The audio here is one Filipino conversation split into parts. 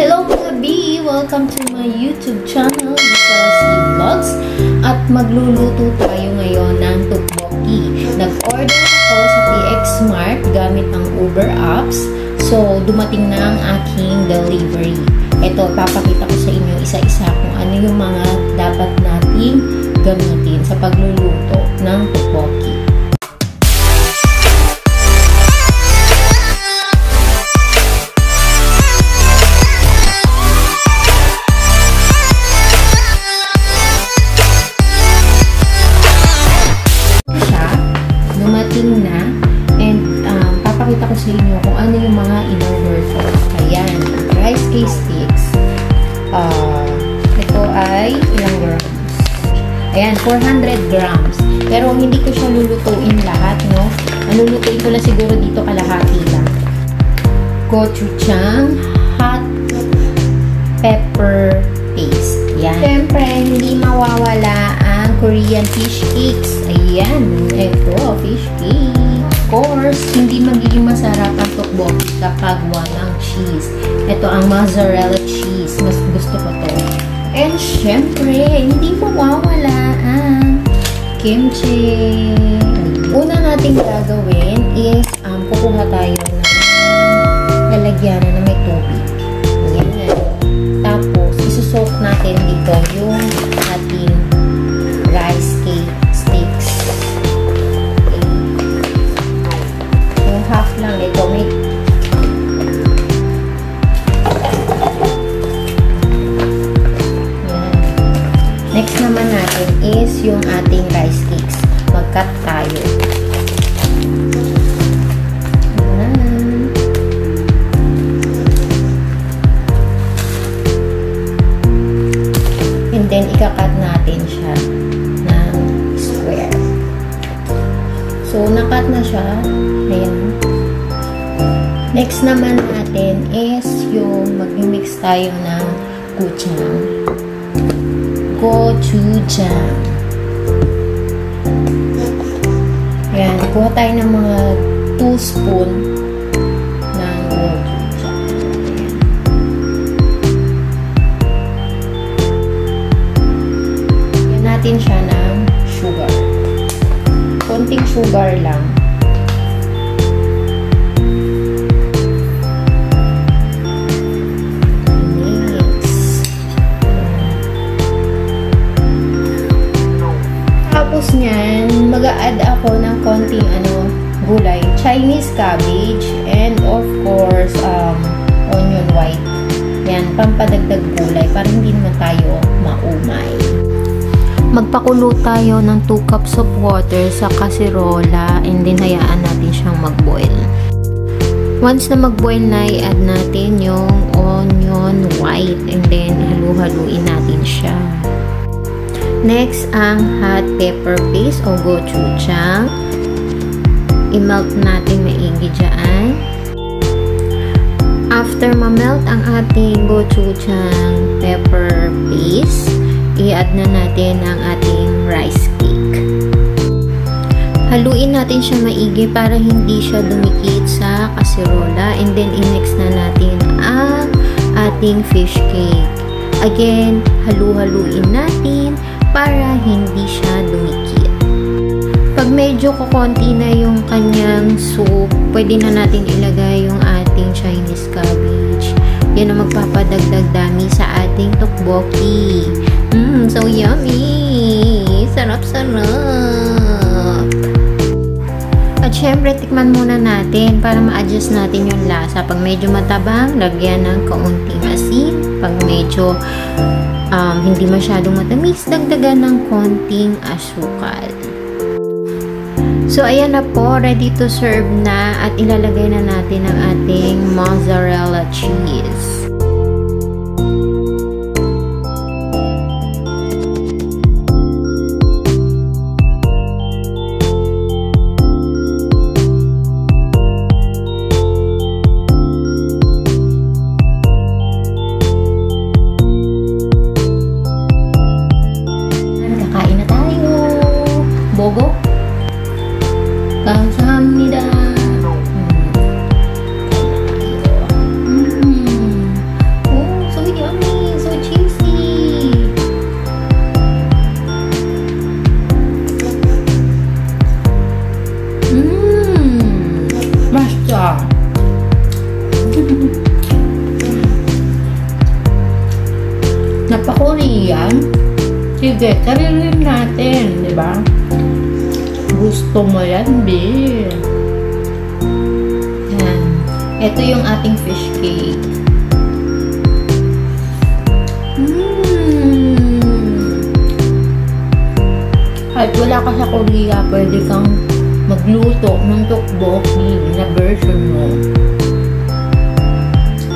Hello mga B! Welcome to my YouTube channel, Vitalcy Vlogs. At magluluto tayo ngayon ng tteokbokki. Nag-order ako sa PX Mart gamit ang Uber apps. So, dumating na ang aking delivery. Ito, papakita ko sa inyo isa-isa kung ano yung mga dapat nating gamitin sa pagluluto ng tteokbokki. Dumating na and papakita ko sa inyo kung ano yung mga in-order ko. Ayan, rice cake sticks. Ito ay ilang grams? Ayan, 400 grams. Pero hindi ko siya lulutuin lahat, no? Lulutuin ko lang siguro dito kalahati lang. Gochujang hot pepper paste. Yan. Siyempre, hindi mawawala ang Korean fish cakes. Ayan. Ito, fish cake. Of course, hindi magiging masarap ang tteokbokki kapag walang cheese. Ito ang mozzarella cheese. Mas gusto ko to. And syempre, hindi mawawala ang kimchi. Una nating gagawin is kukuha tayo ng lalagyanan na may tubig. Ayan. Tapos, isusok natin dito yung ating rice cake sticks. Okay. Yung half lang ito. May next naman natin is yung ating rice cakes. Mag-cut tayo. And then, ika-cut natin siya ng square. So, na-cut na siya. Ayan. Next naman natin is yung mag-mix tayo ng gochujang. Ayan. Kuha tayo ng mga 2 spoon ng gochujang. Ayan. Ayan natin siya ng sugar. Konting sugar lang. Tapos niyan, mag-a-add ako ng konting gulay, Chinese cabbage, and of course, onion white. Yan, pampadagdag gulay para hindi naman tayo maumay. Magpakulo tayo ng 2 cups of water sa kasirola and then hayaan natin siyang mag-boil. Once na mag-boil na, i-add natin yung onion white and then halu-haluin natin siya. Next, ang hot pepper paste o gochujang. I-melt natin maigi dyan. After ma-melt ang ating gochujang pepper paste, i-add na natin ang ating rice cake. Haluin natin siya maigi para hindi siya dumikit sa kasirola. And then, i-mix na natin ang ating fish cake. Again, halu-haluin natin para hindi siya dumikit. Pag medyo kukonti na yung kanyang soup, pwede na natin ilagay yung ating Chinese cabbage. Yan ang magpapadagdag dami sa ating tteokbokki. So yummy! Sarap-sarap! At syempre, tikman muna natin para ma-adjust natin yung lasa. Pag medyo matabang, lagyan ng kaunting asin. Pag medyo hindi masyadong matamis, dagdagan ng konting asukal. So, ayan na po. Ready to serve na. At ilalagay na natin ang ating mozzarella cheese. Bogo. 감사합니다. Korean. Sige, karilin natin, di ba? Gusto mo yan, babe. Yan. Ito yung ating fish cake. Kahit wala ka sa Korea, pwede kang magluto ng tteokbokki na version mo.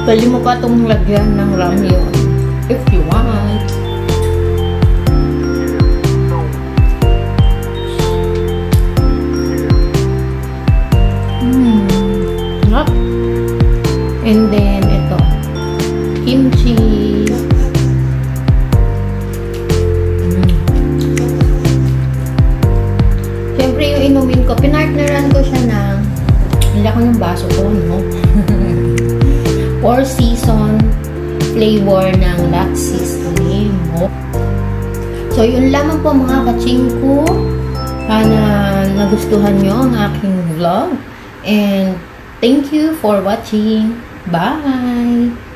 Pwede mo pa itong lagyan ng ramyun if you want. And then, ito. Kimchi. Siyempre, yung inumin ko, pinartneran ko siya ng, hindi ko ng baso ko, no? 4 season flavor ng Laxis Limo. So, yun lamang po mga kachingko. Sana nagustuhan nyo ang aking vlog. And thank you for watching. Bye!